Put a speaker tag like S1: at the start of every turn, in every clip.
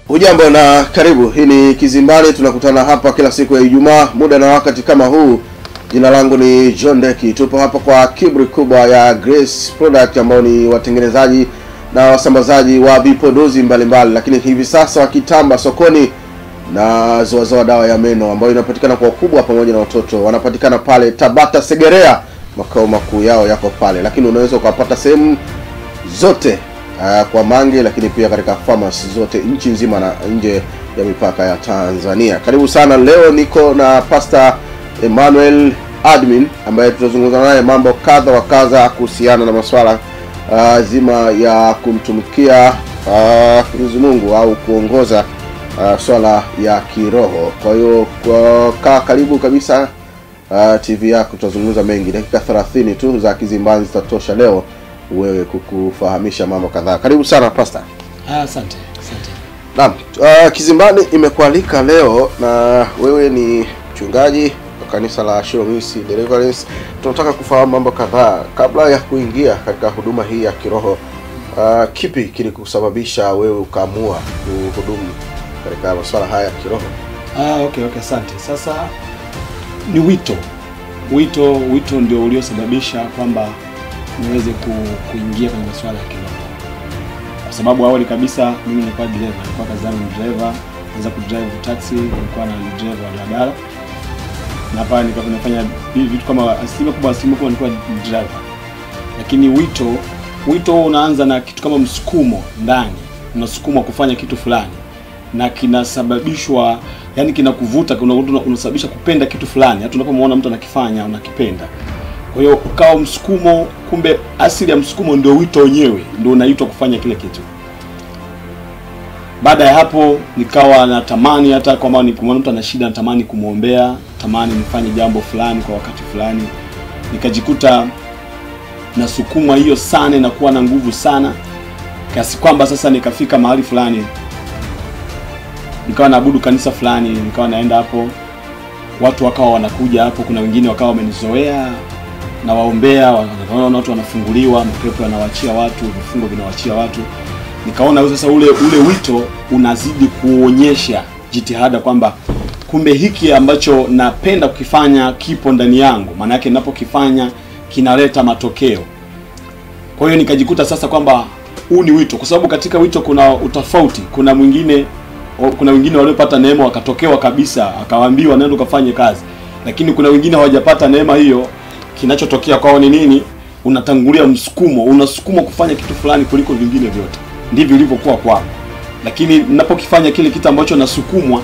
S1: Hujambo na karibu. Hii ni Kizimbani, tunakutana hapa kila siku ya Ijumaa muda na wakati kama huu. Jina langu ni John Deki. Tupo hapa kwa kiburi kubwa ya Grace Product ambao ni watengenezaji na wasambazaji wa vipodozi mbalimbali, lakini hivi sasa wakitamba sokoni na zoazoa dawa ya meno ambayo inapatikana kwa ukubwa pamoja na watoto. Wanapatikana pale Tabata Segerea, makao makuu yao yako pale, lakini unaweza kupata sehemu zote kwa Mange, lakini pia katika pharmacy zote nchi nzima na nje ya mipaka ya Tanzania. Karibu sana. Leo niko na Pastor Emmanuel Admin ambaye tutazungumza naye mambo kadha wa kadha kuhusiana na masuala zima ya kumtumikia Mwenyezi Mungu au kuongoza swala ya kiroho. Kwa hiyo kaa karibu kabisa TV yako, tutazungumza mengi. Dakika 30 tu za Kizimbani zitatosha leo wewe kukufahamisha mambo kadhaa. Karibu sana Pastor.
S2: Asante.
S1: Naam, Kizimbani imekualika leo na wewe ni mchungaji wa kanisa la Shiromisi Deliverance. Tunataka kufahamu mambo kadhaa kabla ya kuingia katika huduma hii ya kiroho. Kipi kilikusababisha wewe ukaamua kuhudumu katika masuala haya ya kiroho?
S2: Okay, asante. Sasa ni wito ndio uliosababisha kwamba niweze kuingia kwenye masuala ya kiroho. Kwa sababu awali kabisa mimi nilikuwa driver, nilikuwa kazi yangu driver, naweza kudrive taxi, nilikuwa na driver wa daladala. Na pale nilikuwa nafanya vitu kama asilimia kubwa nilikuwa driver. Lakini wito unaanza na kitu kama msukumo ndani, unasukumwa kufanya kitu fulani na kinasababishwa, yani kinakuvuta, unasababisha kupenda kitu fulani. Hata unapomwona mtu anakifanya unakipenda. Kwa hiyo ukawa msukumo, kumbe asili ya msukumo ndio wito wenyewe, ndio unaitwa kufanya kile kitu. Baada ya hapo nikawa natamani, hata kama nikimwona mtu ana shida natamani kumuombea, tamani nifanye jambo fulani kwa wakati fulani. Nikajikuta nasukuma hiyo sana na kuwa na nguvu sana kiasi kwamba sasa nikafika mahali fulani nikawa naabudu kanisa fulani, nikawa naenda hapo, watu wakawa wanakuja hapo, kuna wengine wakawa wamenizoea na waombea, wanaona watu wanafunguliwa, mapepo yanawaachia watu, vifungo vinawaachia watu. Nikaona sasa ule wito unazidi kuonyesha jitihada kwamba kumbe hiki ambacho napenda kukifanya kipo ndani yangu, maana yake ninapokifanya kinaleta matokeo. Kwa hiyo nikajikuta sasa kwamba huu ni wito, kwa sababu katika wito kuna utofauti. Kuna wengine waliopata neema wakatokewa kabisa, akawaambiwa nenda ukafanye kazi. Lakini kuna wengine hawajapata neema hiyo, kinachotokea kwao ni nini? Unatangulia msukumo, unasukuma kufanya kitu fulani kuliko vingine vyote. Ndivyo ilivyokuwa kwao. Lakini ninapokifanya kile kitu ambacho nasukumwa,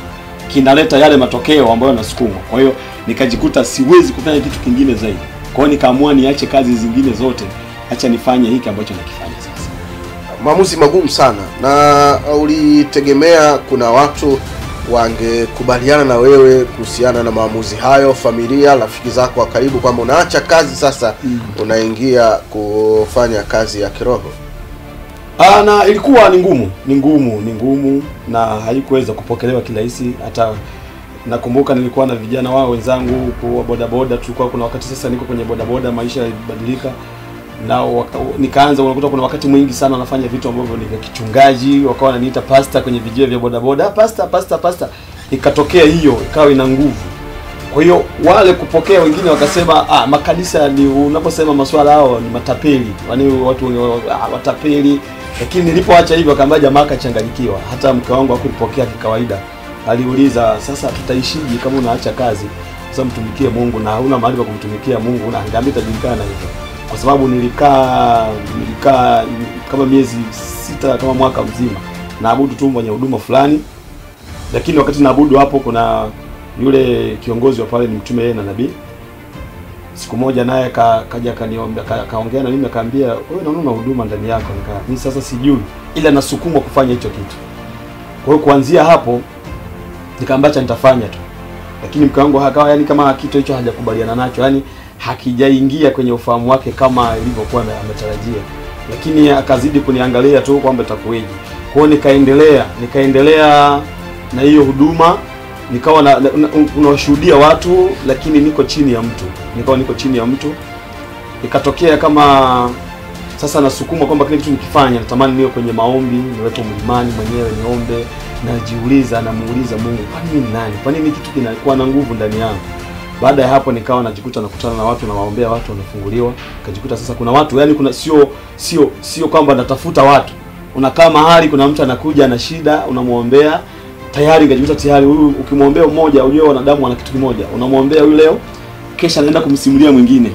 S2: kinaleta yale matokeo ambayo nasukumwa. Kwa hiyo nikajikuta siwezi kufanya kitu kingine zaidi. Kwa hiyo nikaamua niache kazi zingine zote, acha nifanye hiki ambacho nakifanya sasa.
S1: Maamuzi magumu sana. Na ulitegemea kuna watu wangekubaliana na wewe kuhusiana na maamuzi hayo, familia, rafiki zako wa karibu, kwamba unaacha kazi sasa unaingia kufanya kazi ya kiroho?
S2: Na ilikuwa ni ngumu na haikuweza kupokelewa kirahisi. Hata nakumbuka nilikuwa na vijana wao wenzangu kwa bodaboda, tulikuwa kuna wakati sasa niko kwenye bodaboda, maisha yalibadilika. Na nikaanza, unakuta kuna wakati mwingi sana nafanya vitu ambavyo ni vya kichungaji, wakawa wananiita pastor kwenye vijio vya bodaboda, pastor. Ikatokea hiyo ikawa ina nguvu. Kwa hiyo wale kupokea, wengine wakasema makanisa ni, unaposema masuala hao ni matapeli, yani watu watapeli. Lakini nilipoacha hivyo akaambia jamaa akachanganyikiwa. Hata mke wangu hakulipokea kikawaida. Aliuliza, sasa tutaishije kama unaacha kazi? Sasa mtumikie Mungu na huna mahali pa kumtumikia Mungu, unaangamia tajulikana hivyo. Kwa sababu nilikaa kama miezi 6 kama mwaka mzima naabudu tu kwenye huduma fulani. Lakini wakati naabudu hapo, kuna yule kiongozi wa pale ni mtume, yeye na nabii. Siku moja naye kaja akaniomba, kaongea na mimi, akaambia wewe naona huduma ndani yako. Mimi sasa sijui, ila nasukumwa kufanya hicho kitu. Kwa hiyo kuanzia hapo nikaambacha nitafanya tu. Lakini mke wangu hakawa, yani kama kitu hicho hajakubaliana nacho, yani hakijaingia kwenye ufahamu wake kama ilivyokuwa ametarajia. Lakini akazidi kuniangalia tu kwamba itakuweje. Kwa hiyo nikaendelea na hiyo huduma, nikawa unawashuhudia watu, lakini niko chini ya mtu. Ikatokea kama sasa nasukuma kwamba kile kitu nikifanya natamani niwe kwenye maombi, niwepo mlimani mwenyewe niombe, najiuliza, namuuliza Mungu, kwa nini nani? Kwa nini kitu kinakuwa na nguvu ndani yangu? Baada ya hapo nikawa najikuta nakutana na watu na waombea watu wanafunguliwa. Kajikuta sasa kuna watu, yani kuna sio kwamba natafuta watu. Unakaa mahali kuna mtu anakuja na shida, unamuombea, tayari ngajikuta tayari huyu ukimwombea mmoja, unajua wanadamu wana kitu kimoja. Unamwombea yule leo, kesha anaenda kumsimulia mwingine.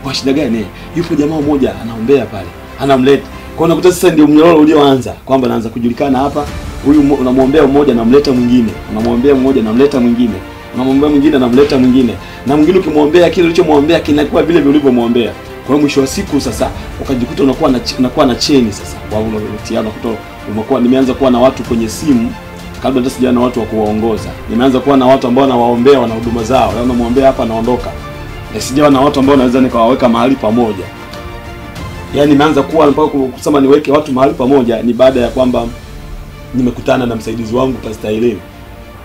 S2: Kwa shida gani? Yupo jamaa mmoja anaombea pale, anamleta. Kwa hiyo unakuta sasa ndio mnyororo ulioanza kwamba naanza kujulikana hapa. Huyu unamwombea mmoja anamleta mwingine, unamwombea mmoja anamleta mwingine, unamwombea mwingine anamleta mwingine, na mwingine ukimwombea kile ulichomwombea kinakuwa vile vile ulivyomwombea. Kwa hiyo mwisho wa siku sasa ukajikuta unakuwa na cheni sasa kwa unaletiana kutoa. Umekuwa nimeanza kuwa na watu kwenye simu kabla hata sijaana watu wa kuwaongoza. Nimeanza kuwa na watu ambao nawaombea wana huduma zao. Leo unamwombea hapa anaondoka. Sijawa na watu ambao naweza nikawaweka mahali pamoja. Yaani nimeanza kuwa mpaka kusema niweke watu mahali pamoja ni baada ya kwamba nimekutana na msaidizi wangu Pastor Eileen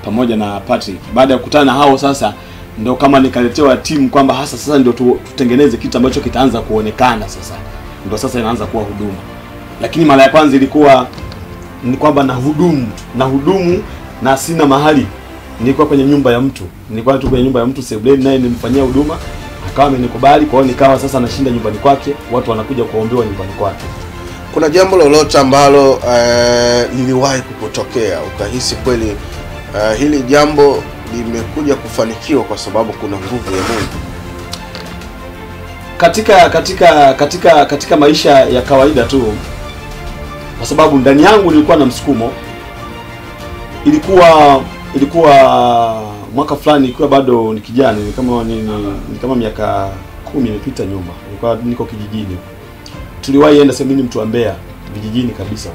S2: pamoja na Patrick. Baada ya kukutana hao sasa ndio kama nikaletewa timu kwamba hasa sasa ndio tutengeneze kitu ambacho kitaanza kuonekana sasa. Ndio sasa inaanza kuwa huduma. Lakini mara ya kwanza ilikuwa ni kwamba na hudumu na sina mahali. Nilikuwa kwenye nyumba ya mtu. Nilikuwa tu kwenye nyumba ya mtu Sebleni, naye nimfanyia huduma. Akawa amenikubali, kwa hiyo nikawa sasa nashinda nyumbani kwake, watu wanakuja kuombewa nyumbani kwake.
S1: Kuna jambo lolote ambalo liliwahi kukutokea ukahisi kweli hili jambo limekuja kufanikiwa kwa sababu kuna nguvu ya Mungu? Katika maisha ya kawaida tu, kwa sababu ndani yangu nilikuwa na msukumo. Ilikuwa mwaka fulani, ikiwa bado ni kijana, ni kama miaka 10 imepita nyuma. Nilikuwa niko kijijini. Tuliwahi enda sehemu mtu wa Mbeya, vijijini kabisa.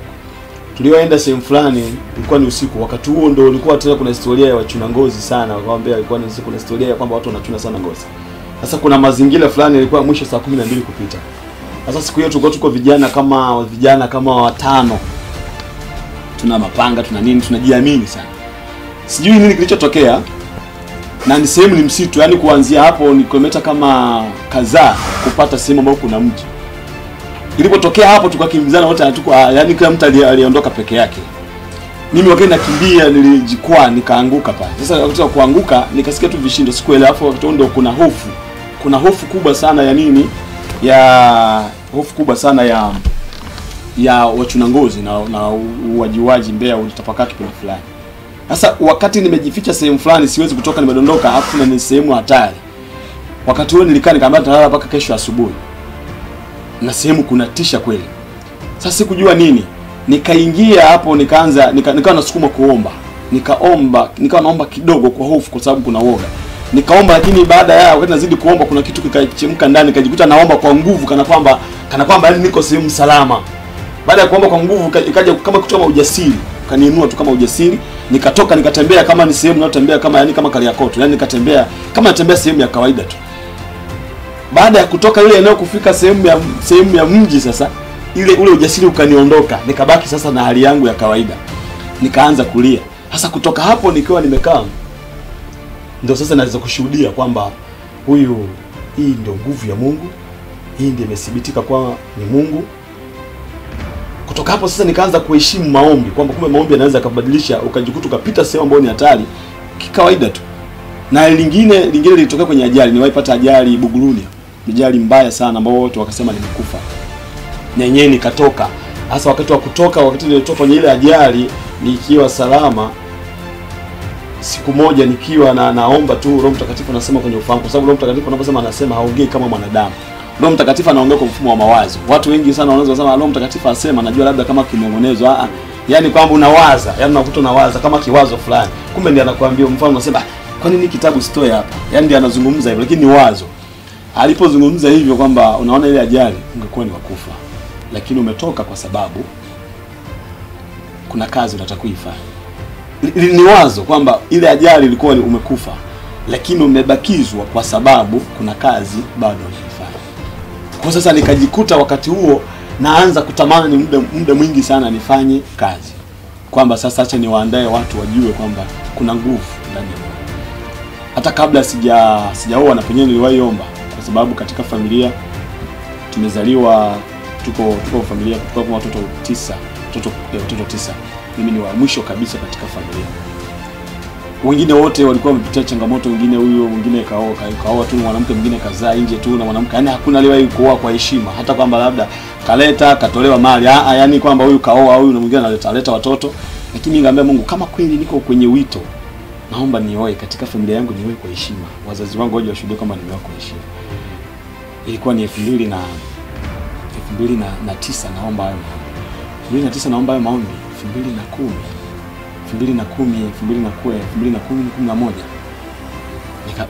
S1: Tuliwahi enda sehemu fulani, ilikuwa ni usiku. Wakati huo ndio ulikuwa tena kuna historia ya wachuna ngozi sana. Kwa Mbeya ilikuwa ni kuna historia ya kwamba watu wanachuna sana ngozi. Sasa kuna mazingira fulani ilikuwa mwisho saa 12 kupita. Sasa siku hiyo tulikuwa tuko vijana kama 5. Tuna mapanga, tuna nini, tunajiamini sana. Sijui nini kilichotokea. Na ni sehemu ni msitu, yani kuanzia hapo ni kilomita kama kadhaa kupata sehemu ambayo kuna mji. Ilipotokea hapo tukakimbizana wote, yani kila mtu aliondoka peke yake. Mimi wakati nakimbia nilijikwaa nikaanguka pale. Sasa wakati wa kuanguka nikasikia tu vishindo, sikuelewa. Hapo wakati ndio kuna hofu. Kuna hofu kubwa sana ya nini? Hofu kubwa sana ya wachuna ngozi na uwajiwaji Mbeya ulitapakaa kipindi fulani. Sasa wakati nimejificha sehemu fulani, siwezi kutoka, nimedondoka, hapo na ni sehemu hatari. Wakati huo nilikaa nikamwambia nitalala mpaka kesho asubuhi. Na sehemu kuna tisha kweli. Sasa sikujua nini. Nikaingia hapo nikawa nasukuma kuomba. Nikawa naomba kidogo kwa hofu kwa sababu kuna woga. Nikaomba, lakini baada ya wakati nazidi kuomba kuna kitu kikachemka ndani, nikajikuta naomba kwa nguvu kana kwamba yani niko sehemu salama. Baada ya kuomba kwa nguvu ikaja kama kitu kama ujasiri. Kaniinua tu kama ujasiri, nikatoka nikatembea kama ni sehemu ninayotembea kama Kariakoto, yani nikatembea kama natembea sehemu ya kawaida tu. Baada ya kutoka ile eneo kufika sehemu ya mji sasa, ule ujasiri ukaniondoka, nikabaki sasa na hali yangu ya kawaida. Nikaanza kulia. Sasa kutoka hapo nikiwa nimekaa, ndio sasa naweza kushuhudia kwamba hii ndio nguvu ya Mungu. Hii ndio imethibitika kwa ni Mungu. Kutoka hapo sasa nikaanza kuheshimu maombi, kwamba kumbe maombi yanaweza kubadilisha ukajikuta ukapita sehemu ambayo ni hatari kikawaida tu. Na lingine lilitokea kwenye ajali. Niwaipata ajali Buguruni. Ajali mbaya sana ambao wote wakasema nimekufa. Na yenyewe nikatoka. Hasa wakati wa kutoka, wakati nilitoka kwenye ile ajali nikiwa salama, siku moja nikiwa naomba tu, Roho Mtakatifu anasema kwenye ufahamu, kwa sababu Roho Mtakatifu anaposema anasema haongei kama mwanadamu. Roho Mtakatifu anaongea kwa mfumo wa mawazo. Watu wengi sana wanaweza kusema Roho Mtakatifu anasema, najua labda kama kimongonezo. Yaani kwamba unawaza, yani unakuta unawaza kama kiwazo fulani. Kumbe ndiye anakuambia, mfano unasema kwa nini kitabu sitoe hapa? Yaani ndiye anazungumza hivyo, lakini ni wazo. Alipozungumza hivyo kwamba unaona ile ajali ungekuwa ni wakufa, lakini umetoka kwa sababu kuna kazi unataka kuifanya. Ni wazo kwamba ile ajali ilikuwa umekufa, lakini umebakizwa kwa sababu kuna kazi bado unaifanya. Kwa sasa nikajikuta wakati huo naanza kutamani ni muda mwingi sana nifanye kazi. Kwamba sasa acha niwaandae watu wajue kwamba kuna nguvu ndani yangu. Hata kabla sijaoa na penyewe niliwahi omba, kwa sababu katika familia tumezaliwa tuko familia kwa watoto 9, watoto 9.
S2: mimi ni wa mwisho kabisa katika familia. Wengine wote walikuwa wamepitia changamoto, wengine huyo mwingine kaoa tu mwanamke, mwingine kazaa nje tu na mwanamke. Yaani hakuna aliyewahi kuoa kwa heshima, hata kwamba labda kaleta katolewa mali. Yaani kwamba huyu kaoa huyu na mwingine analeta watoto. Lakini ngambia Mungu, kama kweli niko kwenye wito, naomba nioe katika familia yangu, nioe kwa heshima. Wazazi wangu waje washuhudie kwamba nimeoa kwa heshima. Ilikuwa ni 2009 naomba hayo maombi. 2009 naomba hayo maombi. 2011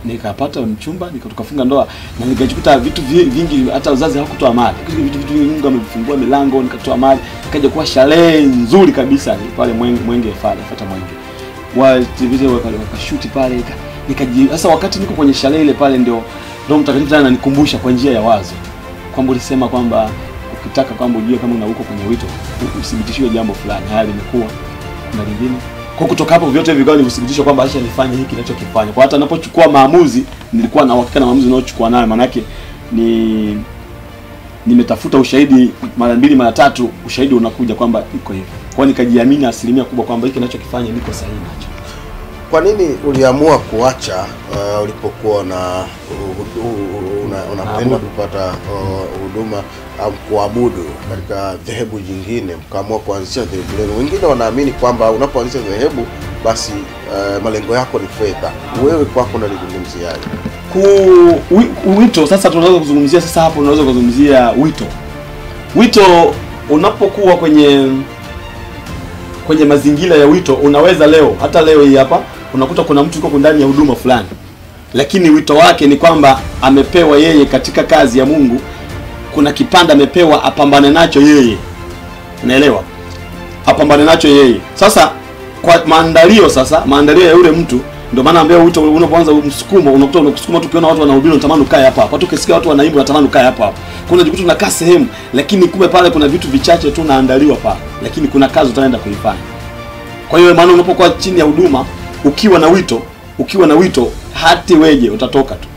S2: nikapata mchumba, tukafunga ndoa na nikajikuta vitu vingi, hata wazazi hawakutoa mali. Vitu Mungu amefungua milango, nikatoa mali, ikaja kuwa sherehe nzuri kabisa pale Mwenge fuata Mwenge. Video wakashuti pale, sasa wakati niko kwenye sherehe ile pale, ndio Roho Mtakatifu tena ananikumbusha kwa njia ya wazo kwamba ulisema kwamba ukitaka kwamba ujue kama una uko kwenye wito, usibitishwe jambo fulani. Haya limekuwa na lingine. Kwa kutoka hapo vyote vikao ni kuthibitisha kwamba acha nifanye hiki ninachokifanya. Kwa hata ninapochukua maamuzi, nilikuwa na uhakika na maamuzi ninayochukua nayo, maana yake nimetafuta ushahidi mara 2 mara 3, ushahidi unakuja kwamba iko hivi. Kwa nikajiamini 100% kubwa kwamba hiki ninachokifanya niko sahihi nacho.
S1: Kwa nini uliamua kuacha ulipokuwa unapenda kupata huduma au kuabudu katika dhehebu jingine, mkaamua kuanzisha dhehebu lenu? Wengine wanaamini kwamba unapoanzisha dhehebu basi malengo yako ni fedha. Wewe kwako unalizungumziaje?
S2: Wito sasa tunaweza kuzungumzia sasa hapo, unaweza kuzungumzia wito unapokuwa kwenye mazingira ya wito. Unaweza hata leo hii hapa unakuta kuna mtu yuko ndani ya huduma fulani, lakini wito wake ni kwamba amepewa yeye katika kazi ya Mungu, kuna kipanda amepewa apambane nacho yeye. Unaelewa? Apambane nacho yeye. Sasa kwa maandalio ya yule mtu, ndio maana ambao wito unapoanza msukumo, unakuta unakusukuma tu, ukiona watu wanahubiri unatamani ukae hapa hapa. Ukisikia watu wanaimba unatamani ukae hapa hapa. Kuna jikuta unakaa sehemu, lakini kumbe pale kuna vitu vichache tu naandaliwa pale, lakini kuna kazi utaenda kuifanya. Kwa hiyo maana unapokuwa chini ya huduma, ukiwa na wito hati weje utatoka tu.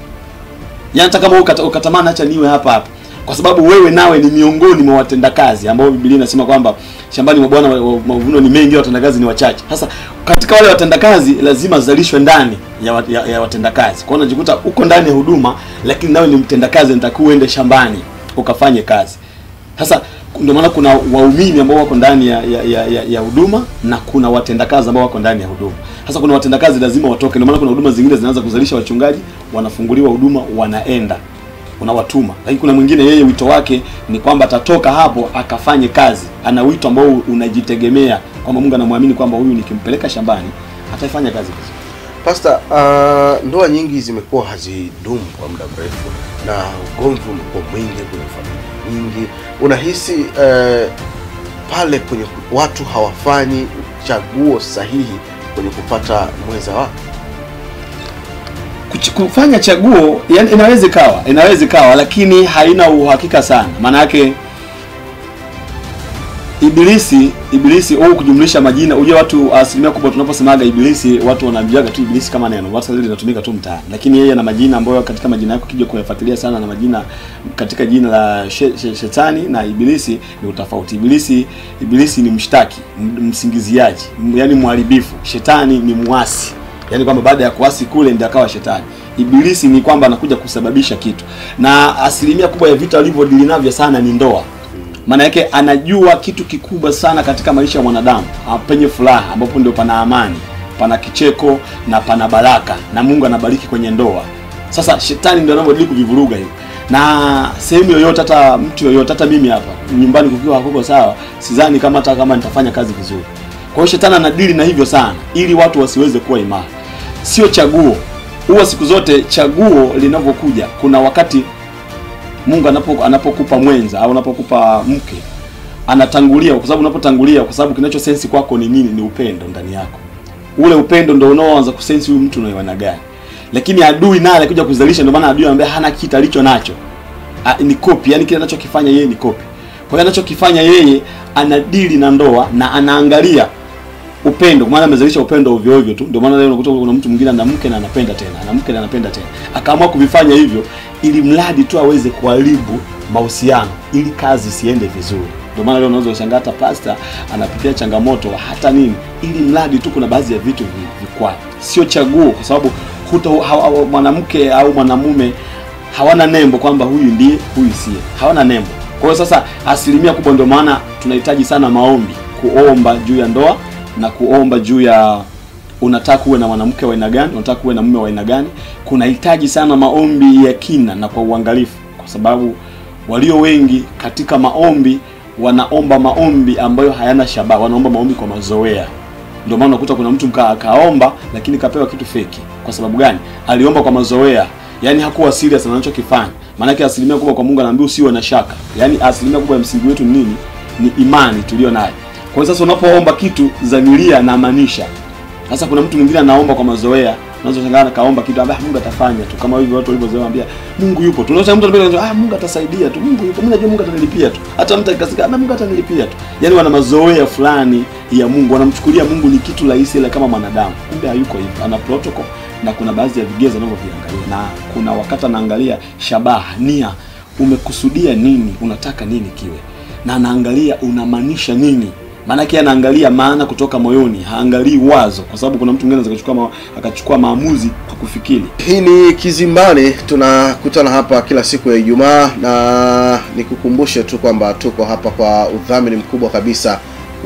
S2: Yaani hata kama ukatamani acha niwe hapa hapa, kwa sababu wewe nawe ni miongoni mwa watendakazi ambao Biblia inasema kwamba shambani mwa Bwana mavuno ni mengi, watendakazi ni wachache. Sasa katika wale watendakazi lazima zalishwe ndani ya watendakazi. Kwa hiyo unajikuta uko ndani ya huduma, lakini nawe ni mtendakazi, nitakuwa uende shambani ukafanye kazi. Sasa ndio maana kuna waumini ambao wako ndani ya huduma na kuna watendakazi ambao wako ndani ya huduma. Sasa kuna watendakazi lazima watoke. Ndio maana kuna huduma zingine zinaanza kuzalisha wachungaji, wanafunguliwa huduma, wanaenda, unawatuma. Lakini kuna mwingine yeye wito wake ni kwamba atatoka hapo akafanye kazi. Ana wito ambao unajitegemea kwamba Mungu anamwamini kwamba huyu nikimpeleka shambani atafanya kazi vizuri.
S1: Pastor, ndoa nyingi zimekuwa hazidumu kwa muda mrefu na ugomvi umekuwa mwingi kwenye familia nyingi. Unahisi pale kwenye watu hawafanyi chaguo sahihi kwenye kupata mwenza wao?
S2: Kufanya chaguo, yani inaweza ikawa, lakini haina uhakika sana. Maana yake Ibilisi au kujumlisha majina. Unajua watu asilimia kubwa tunaposemaga Ibilisi, watu wanaambiaga tu Ibilisi kama neno. Watu sasa linatumika tu mtaani. Lakini yeye ana majina ambayo katika majina yake ukija kuyafuatilia sana na majina katika jina la Shetani na Ibilisi ni utofauti. Ibilisi ni mshtaki, msingiziaji, yani mharibifu. Shetani ni muasi. Yaani kwamba baada ya kuasi kule ndio akawa shetani. Ibilisi ni kwamba anakuja kusababisha kitu. Na asilimia kubwa ya vita alivyodili navyo sana ni ndoa. Maana yake anajua kitu kikubwa sana katika maisha ya mwanadamu, penye furaha ambapo ndio pana amani, pana kicheko na pana baraka, na Mungu anabariki kwenye ndoa. Sasa shetani ndio anabadili kuvivuruga hiyo. Na sehemu yoyote, hata mtu yoyote, hata mimi hapa nyumbani kukiwa hakoko sawa, sidhani kama nitafanya kazi vizuri. Kwa hiyo shetani anadili na hivyo sana ili watu wasiweze kuwa imara. Sio chaguo. Huwa siku zote chaguo linavyokuja, kuna wakati Mungu anapokupa mwenza au anapokupa mke, anatangulia, kwa sababu unapotangulia, kwa sababu kinacho sensi kwako ni nini? Ni upendo ndani yako. Ule upendo ndio unaoanza kusensi huyu mtu anayewana gani. Lakini adui naye alikuja kuzalisha, ndio maana adui anambia hana kitu alicho nacho. Ni copy, yani kile anachokifanya yeye ni copy. Kwa hiyo anachokifanya yeye anadili na ndoa na anaangalia upendo, kwa maana amezalisha upendo ovyo ovyo tu. Ndio maana leo unakuta kuna mtu mwingine ana mke na anapenda tena, ana mke na anapenda tena. Akaamua kuvifanya hivyo ili mradi tu aweze kuharibu mahusiano, ili kazi isiende vizuri. Ndio maana leo unaweza kushangaa hata pastor anapitia changamoto hata nini, ili mradi tu kuna baadhi ya vitu vikwa. Sio chaguo, kwa sababu mwanamke au mwanamume hawana nembo kwamba huyu ndiye, huyu siye. Hawana nembo. Kwa hiyo sasa asilimia kubwa, ndio maana tunahitaji sana maombi, kuomba juu ya ndoa na kuomba juu ya unataka uwe na mwanamke wa aina gani, unataka uwe na mume wa aina gani. Kunahitaji sana maombi ya kina na kwa uangalifu, kwa sababu walio wengi katika maombi wanaomba maombi ambayo hayana shabaha, wanaomba maombi kwa mazoea. Ndio maana unakuta kuna mtu akaomba lakini kapewa kitu feki. Kwa sababu gani? Aliomba kwa mazoea. Yaani hakuwa serious na anachokifanya. Maana yake asilimia kubwa kwa Mungu anaambia usiwe na shaka. Yaani asilimia kubwa ya msingi wetu ni nini? Ni imani tulio nayo. Kwa hiyo sasa unapoomba kitu dhamiria na maanisha. Sasa kuna mtu mwingine anaomba kwa mazoea. Unaweza kushangaa kaomba kitu ambaye Mungu atafanya tu, kama hivyo watu walivyozoea Mungu yupo. Tunaweza mtu anambia Mungu atasaidia tu, Mungu yupo. Mimi najua Mungu atanilipia tu. Hata mtu akikasika Mungu atanilipia tu. Yaani wana mazoea fulani ya Mungu, wanamchukulia Mungu ni kitu rahisi ile kama mwanadamu. Kumbe hayuko hivyo. Ana protocol na kuna baadhi ya vigezo anavyoviangalia, na kuna wakati anaangalia shabaha, nia, umekusudia nini, unataka nini kiwe, na anaangalia unamaanisha nini. Maana yake anaangalia maana kutoka moyoni, haangalii wazo, kwa sababu kuna mtu mwingine anaweza akachukua maamuzi kwa kufikiri.
S1: Hii ni Kizimbani, tunakutana hapa kila siku ya Ijumaa, na nikukumbushe tu kwamba tuko hapa kwa udhamini mkubwa kabisa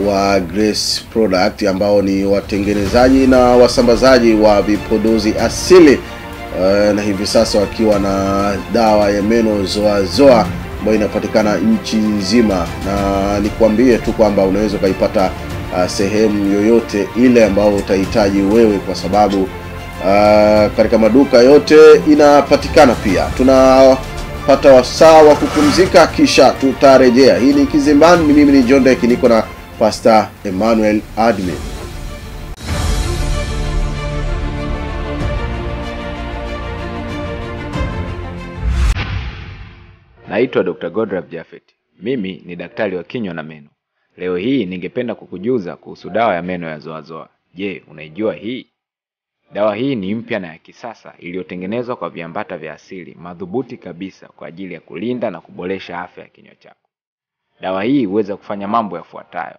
S1: wa Grace Product, ambao ni watengenezaji na wasambazaji wa vipodozi asili, na hivi sasa wakiwa na dawa ya meno Zoa Zoa ambayo inapatikana nchi nzima. Na nikwambie tu kwamba unaweza kuipata sehemu yoyote ile ambayo utahitaji wewe, kwa sababu katika maduka yote inapatikana. Pia tunapata wasaa wa kupumzika kisha tutarejea. Hii ni Kizimbani, mimi ni John Deki, niko na Pastor Emmanuel Admin.
S3: Naitwa Dr. Godrav Jafet. Mimi ni daktari wa kinywa na meno. Leo hii ningependa kukujuza kuhusu dawa ya meno ya Zoa Zoa. Je, unaijua hii? Dawa hii ni mpya na ya kisasa iliyotengenezwa kwa viambata vya asili, madhubuti kabisa kwa ajili ya kulinda na kuboresha afya ya kinywa chako. Dawa hii huweza kufanya mambo yafuatayo.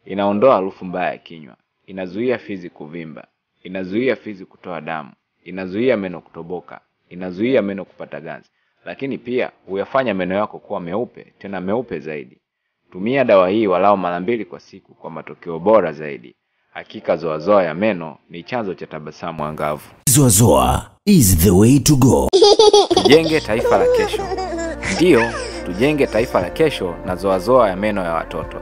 S3: Inaondoa harufu mbaya ya kinywa, inazuia fizi kuvimba, inazuia fizi kutoa damu, inazuia meno kutoboka, inazuia meno kupata ganzi. Lakini pia huyafanya meno yako kuwa meupe, tena meupe zaidi. Tumia dawa hii walau mara 2 kwa siku kwa matokeo bora zaidi. Hakika Zoa Zoa ya meno ni chanzo cha tabasamu angavu.
S4: Zoa Zoa is the way to go.
S3: Tujenge taifa la kesho. Ndio, tujenge taifa la kesho na Zoa Zoa ya meno ya watoto.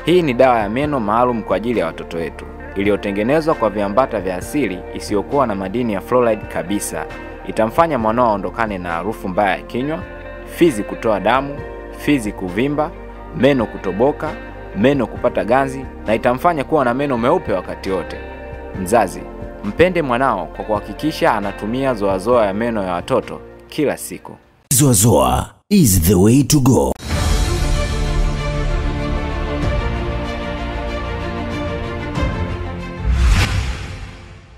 S3: Hii ni dawa ya meno maalum kwa ajili ya watoto wetu, iliyotengenezwa kwa viambata vya asili isiyokuwa na madini ya fluoride kabisa. Itamfanya mwanao aondokane na harufu mbaya ya kinywa, fizi kutoa damu, fizi kuvimba, meno kutoboka, meno kupata ganzi, na itamfanya kuwa na meno meupe wakati wote. Mzazi, mpende mwanao kwa kuhakikisha anatumia Zoa Zoa ya meno ya watoto kila siku.
S4: Zoa Zoa is the way to go.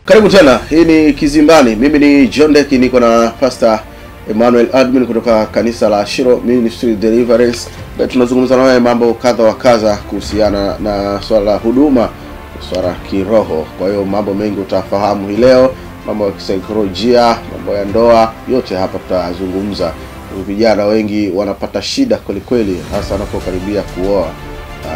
S1: Karibu tena, hii ni Kizimbani. Mimi ni John Deki, niko na Pastor Emmanuel Admin kutoka kanisa la Shiro Ministry Deliverance. Tunazungumza nawe mambo kadha wa kadha kuhusiana na swala la huduma, swala kiroho. Kwa hiyo mambo mengi utafahamu hii leo, mambo ya kisaikolojia, mambo ya ndoa, yote hapa tutazungumza. Vijana wengi wanapata shida kweli kweli, hasa wanapokaribia kuoa.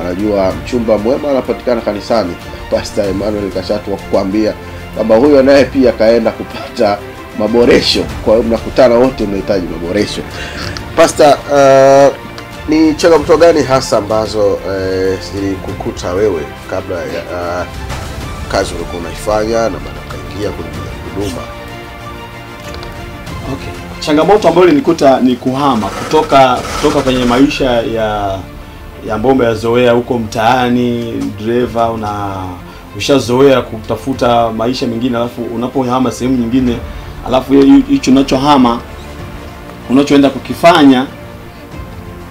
S1: Anajua mchumba mwema anapatikana kanisani. Pastor Emmanuel kashatu wa kukuambia kwamba huyo naye pia kaenda kupata maboresho. Kwa hiyo mnakutana wote mnahitaji maboresho. Pastor, ni changamoto gani hasa ambazo zilikukuta wewe kabla ya kazi ulikuwa unaifanya na baada ukaingia kwenye huduma?
S2: Okay. Changamoto ambayo ilinikuta ni kuhama kutoka kwenye maisha ya mbomba ya zoea huko mtaani, driver, ushazoea kutafuta maisha mengine, alafu unapohama sehemu nyingine, alafu hicho unachohama unachoenda kukifanya,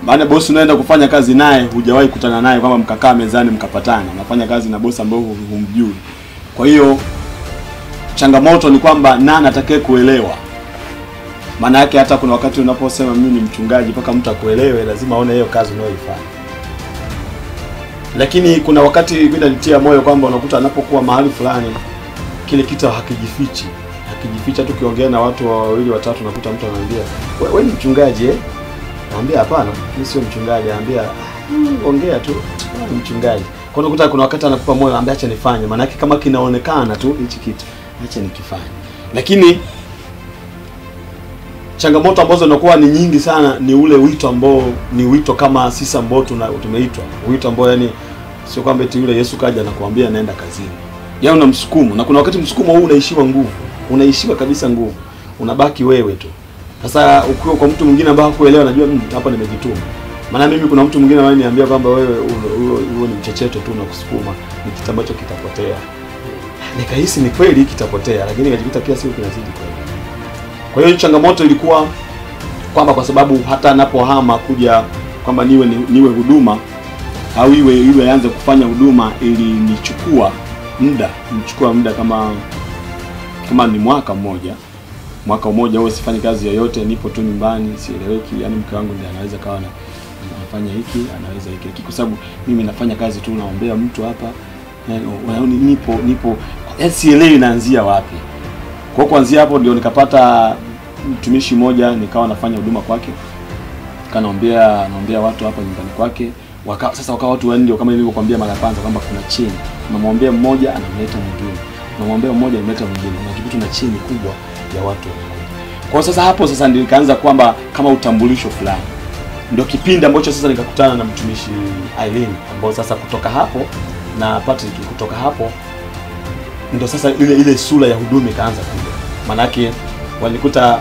S2: baada bosi unaenda kufanya kazi naye hujawahi kutana naye kwamba mkakaa mezani mkapatana, unafanya kazi na bosi ambaye humjui. Kwa hiyo changamoto ni kwamba nani atakaye kuelewa. Maana yake hata kuna wakati unaposema mimi ni mchungaji, mpaka mtu akuelewe lazima aone hiyo kazi unayoifanya. Lakini kuna wakati mimi nalitia moyo kwamba unakuta anapokuwa mahali fulani kile kitu hakijifichi tu. Kiongea na watu wawili watatu unakuta mtu anaambia wewe ni mchungaji eh? Naambia hapana, mimi sio mchungaji. Anambia ongea tu, ni mchungaji. Kwa unakuta kuna wakati anakupa moyo, anambia acha nifanye, maana yake kama kinaonekana tu hichi kitu acha nikifanye. Lakini changamoto ambazo zinakuwa ni nyingi sana ni ule wito ambao ni wito kama sisi ambao tumeitwa. Wito ambao yani sio kwamba eti yule Yesu kaja anakuambia naenda kazini. Yaani una msukumo, na kuna wakati msukumo huu unaishiwa nguvu. Unaishiwa kabisa nguvu. Unabaki wewe tu. Sasa ukiwa kwa mtu mwingine ambaye hakuelewa, najua hapa nimejituma. Maana mimi kuna mtu mwingine ananiambia kwamba wewe ni mchecheto tu na kusukuma, ni kitu ambacho kitapotea. Nikahisi ni kweli kitapotea, lakini nikajikuta pia sio kinazidi kweli. Kwa hiyo changamoto ilikuwa kwamba kwa sababu hata anapohama kuja kwamba niwe huduma au iwe aanze kufanya huduma, ili nichukua muda kama ni mwaka mmoja au sifanye kazi yoyote, nipo tu nyumbani, sieleweki. Yani mke wangu ndiye anaweza kawa anafanya hiki, anaweza hiki, kwa sababu mimi nafanya kazi tu, naombea mtu hapa, nipo sielewi naanzia wapi. Kwa kuanzia hapo ndio nikapata mtumishi mmoja, nikawa nafanya huduma kwake, naombea watu hapa nyumbani kwake. Sasa wakawa watu ndio kama nilivyokuambia mara kwanza kwamba kuna chini, unamwombea mmoja anamleta mwingine, unamwombea mmoja anamleta mwingine, unajikuta na chini kubwa ya watu. Kwa sasa hapo sasa ndio nikaanza kwamba kama utambulisho fulani. Ndio kipindi ambacho sasa nikakutana na mtumishi Aileen, ambao sasa kutoka hapo na Patrick, kutoka hapo ndio sasa ile sura ya huduma ikaanza kuja. Manake walikuta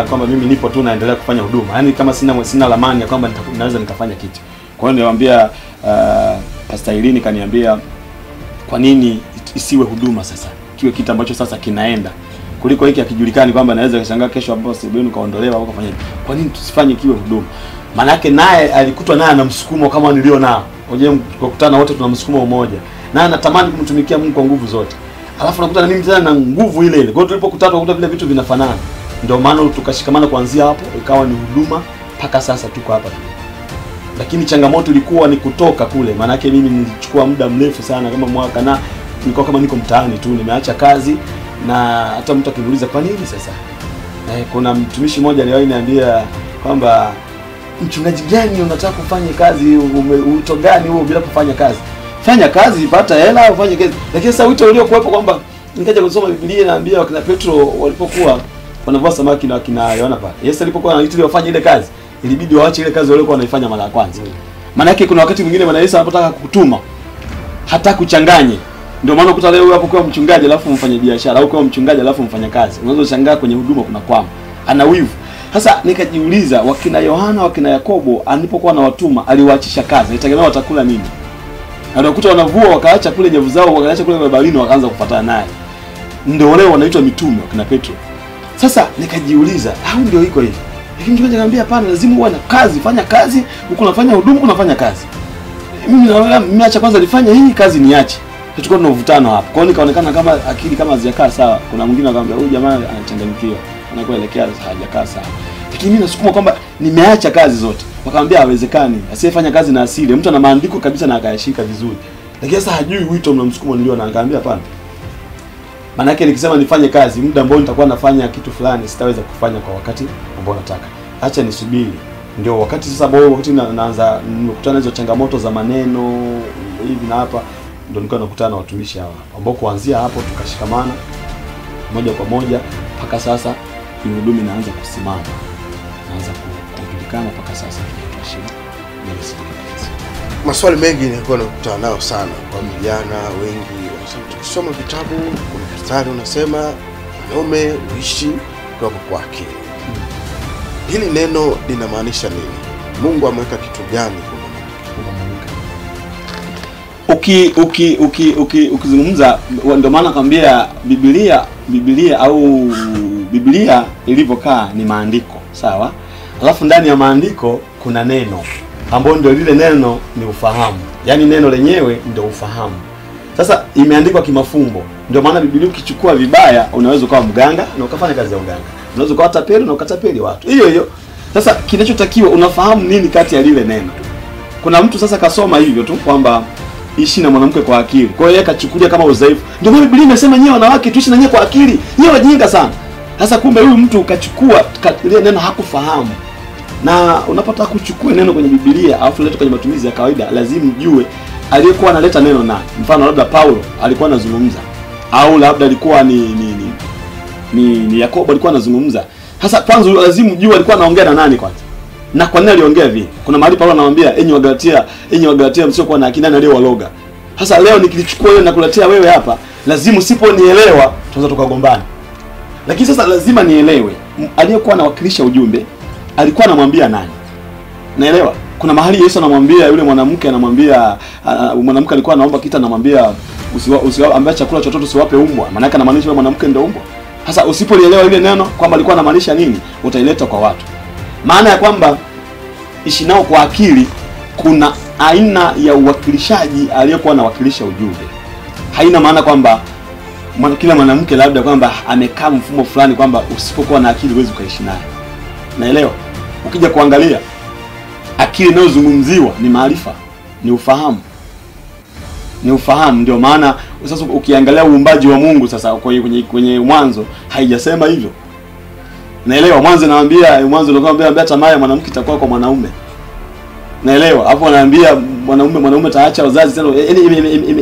S2: kwamba mimi nipo tu naendelea kufanya huduma. Yaani kama sina lamani ya kwamba naweza nikafanya kitu. Kwa hiyo niwaambia Pastor Aileen kaniambia kwa nini isiwe huduma sasa? Kiwe kitu ambacho sasa kinaenda. Kuliko hiki akijulikani kwamba naweza kushangaa kesho hapo sebenu kaondolewa au kafanya. Kwa nini tusifanye kiwe huduma? Maana yake naye alikutwa naye na msukumo kama nilio nao. Unajua tukakutana wote tuna msukumo mmoja. Na anatamani kumtumikia Mungu kwa nguvu zote. Alafu nakuta na mimi tena na nguvu ile ile. Kwa hiyo tulipokutana tukakuta vile vitu vinafanana. Ndio maana tukashikamana kuanzia hapo, ikawa ni huduma mpaka sasa tuko hapa tu. Lakini changamoto ilikuwa ni kutoka kule. Maana yake mimi nilichukua muda mrefu sana kama mwaka, na nilikuwa kama niko mtaani tu, nimeacha kazi, na hata mtu akiniuliza kwa nini sasa? Kuna mtumishi mmoja aliwahi niambia kwamba mchungaji gani unataka kufanya kazi, wito gani huo bila kufanya kazi? Fanya kazi, pata hela, ufanye kazi. Lakini sasa wito uliokuwepo kwamba nikaja kusoma Biblia, naambia wakina Petro walipokuwa wanavua samaki na wakina Yohana pale, Yesu alipokuwa anaitwa wafanye ile kazi, ilibidi waache ile kazi waliokuwa wanaifanya mara ya kwanza. Maana yake kuna wakati mwingine Bwana Yesu anapotaka kukutuma hata kuchanganye. Ndio maana ukuta leo hapo kwa mchungaji alafu mfanye biashara, au kwa mchungaji alafu mfanya kazi, unaweza kushangaa kwenye huduma kuna kwama, ana wivu. Sasa nikajiuliza, wakina Yohana, wakina Yakobo alipokuwa na watuma aliwaachisha kazi, alitegemea watakula nini? Anakuta wanavua wakaacha kule nyavu zao, wakaacha kule baharini, wakaanza kufuatana naye. Ndio wale wanaitwa mitume wakina Petro. Sasa nikajiuliza, au ndio iko hivi? Lakini mchungaji ananiambia hapana, lazima uwe na kazi, fanya kazi, uko unafanya huduma, unafanya kazi. Mimi acha kwanza nifanye hii kazi niache. Tulikuwa tunavutana hapo. Kwa hiyo nikaonekana kama akili kama hazijakaa sawa. Kuna mwingine akamwambia huyu jamaa anachanganyikiwa, anakoelekea hajakaa sawa. Lakini mimi nasukuma kwamba nimeacha kazi zote. Wakamwambia hawezekani, asiyefanya kazi na asili. Mtu ana maandiko kabisa na akayashika vizuri. Lakini sasa hajui wito mnamsukuma nilio, na nikamwambia hapana. Maana yake nikisema nifanye kazi, muda ambao nitakuwa nafanya kitu fulani sitaweza kufanya kwa wakati ambao nataka. Acha nisubiri. Ndio wakati sasa ambao wakati naanza nimekutana hizo changamoto za maneno hivi na hapa, ndio nilikuwa nakutana na watumishi hawa ambao kuanzia hapo tukashikamana moja kwa moja mpaka sasa huduma inaanza kusimama, inaanza kujulikana mpaka sasa tunashika mbele sana.
S1: Maswali mengi nilikuwa nakutana nao sana kwa vijana wengi, wanasema tukisoma vitabu kuna mstari unasema mwanaume uishi kwa kwake. Hili neno linamaanisha nini? Mungu ameweka kitu gani kwa
S2: ukizungumza? Ndio maana nakwambia Biblia ilivyokaa ni maandiko, sawa? Alafu ndani ya maandiko kuna neno ambalo ndio lile neno ni ufahamu. Yaani neno lenyewe ndio ufahamu. Sasa imeandikwa kimafumbo. Ndio maana Biblia ukichukua vibaya unaweza kuwa mganga na ukafanya kazi ya uganga. Unaweza kuwa tapeli na ukatapeli watu. Hiyo. Sasa kinachotakiwa unafahamu nini kati ya lile neno. Kuna mtu sasa kasoma hivyo tu kwamba ishi na mwanamke kwa akili. Kwa hiyo yeye akachukulia kama udhaifu. Ndio maana Biblia imesema nyewe wanawake tuishi na nyewe kwa akili. Nyewe wajinga sana. Sasa kumbe huyu mtu ukachukua ile neno hakufahamu. Na unapotaka kuchukua neno kwenye Biblia alafu leta kwenye matumizi ya kawaida, lazima ujue aliyekuwa analeta neno nani. Mfano labda Paulo alikuwa anazungumza, au labda alikuwa ni Yakobo alikuwa anazungumza. Sasa kwanza lazima ujue alikuwa anaongea na nani kwanza. Na kwa nini aliongea vile? Kuna mahali Paulo anamwambia enyi Wagalatia msiokuwa na akili, nani aliyewaloga. Sasa leo nikilichukua wewe na kuletea wewe hapa, lazima usiponielewa tunaweza tukagombana. Lakini sasa lazima nielewe aliyekuwa anawakilisha ujumbe alikuwa anamwambia nani. Naelewa? Kuna mahali Yesu anamwambia yule mwanamke, anamwambia mwanamke alikuwa anaomba kitu, anamwambia usiwaambie chakula chochote usiwape umbwa. Maana yake anamaanisha yule mwanamke ndio umbwa. Sasa usipolielewa ile neno kwamba alikuwa anamaanisha nini, utaileta kwa watu. Maana ya kwamba ishi nao kwa akili, kuna aina ya uwakilishaji aliyekuwa anawakilisha ujumbe. Haina maana kwamba kila mwanamke labda kwamba amekaa mfumo fulani kwamba usipokuwa na akili huwezi ukaishi naye. Naelewa? Ukija kuangalia akili inayozungumziwa ni maarifa, ni ufahamu. Ni ufahamu. Ndio maana sasa ukiangalia uumbaji wa Mungu sasa kwenye mwanzo haijasema hivyo. Naelewa? Mwanzo ndio kwamba tamaa ya mwanamke itakuwa kwa mwanaume. Naelewa? Hapo anaambia mwanaume taacha wazazi tena.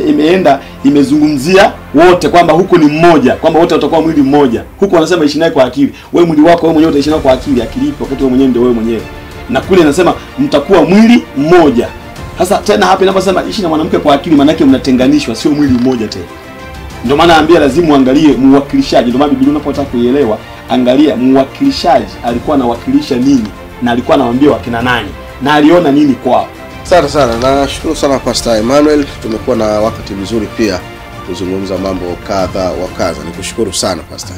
S2: Imeenda imezungumzia wote kwamba huko ni mmoja, kwamba wote watakuwa mwili mmoja. Huko wanasema ishi naye kwa akili. Wewe mwili wako wewe mwenyewe utaishi nao kwa akili, akili ipo wakati wewe mwenyewe ndio wewe mwenyewe. Na kule inasema mtakuwa mwili mmoja. Sasa tena hapa inaposema ishi na mwanamke kwa akili, maana yake mnatenganishwa, sio mwili mmoja tena. Ndio maana naambia lazima uangalie muwakilishaji. Ndio maana Biblia unapotaka kuielewa, angalia muwakilishaji alikuwa anawakilisha nini na alikuwa anawaambia wakina nani na aliona nini kwao.
S1: Asante sana. Nashukuru sana Pastor Emmanuel. Tumekuwa na wakati mzuri pia kuzungumza mambo kadha wa kadha. Nikushukuru sana Pastor.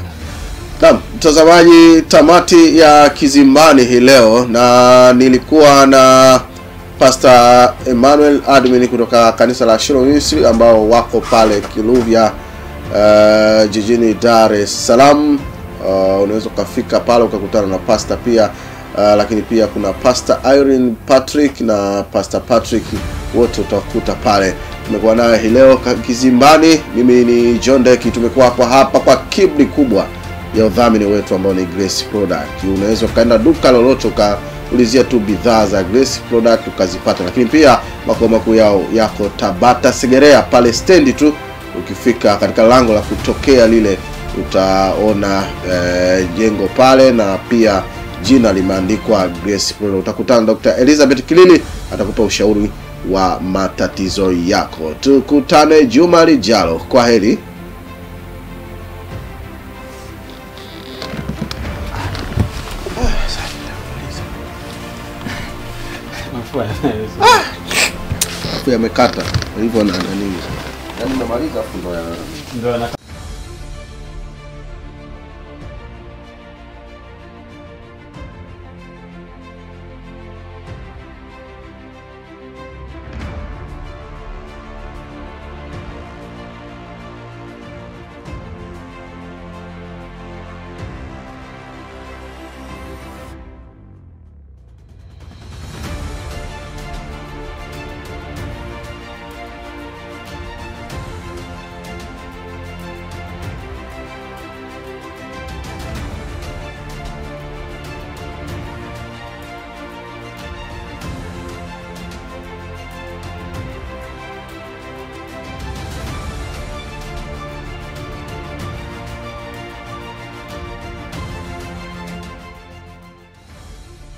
S1: Naam, mtazamaji, tamati ya Kizimbani hii leo, na nilikuwa na Pastor Emmanuel admin kutoka kanisa la Shiro Ministry ambao wako pale Kiluvya jijini Dar es Salaam. Unaweza kufika pale ukakutana na pastor pia, lakini pia kuna Pastor Irene Patrick na Pastor Patrick, wote utakuta pale. Tumekuwa naye hii leo Kizimbani. Mimi ni John Deki. Tumekuwa hapa kwa kiburi kubwa ya udhamini wetu ambao ni Grace Product. Unaweza kaenda duka lolote ukaulizia tu bidhaa za Grace Product ukazipata, lakini pia makao makuu yao yako Tabata Segerea pale stendi tu. Ukifika katika lango la kutokea lile utaona jengo pale, na pia jina limeandikwa Grace Product. Utakutana na Dr. Elizabeth Kilili, atakupa ushauri wa matatizo yako. Tukutane juma lijalo. Kwaheri. Amekata hivyo na nini? Yaani namaliza afu ndo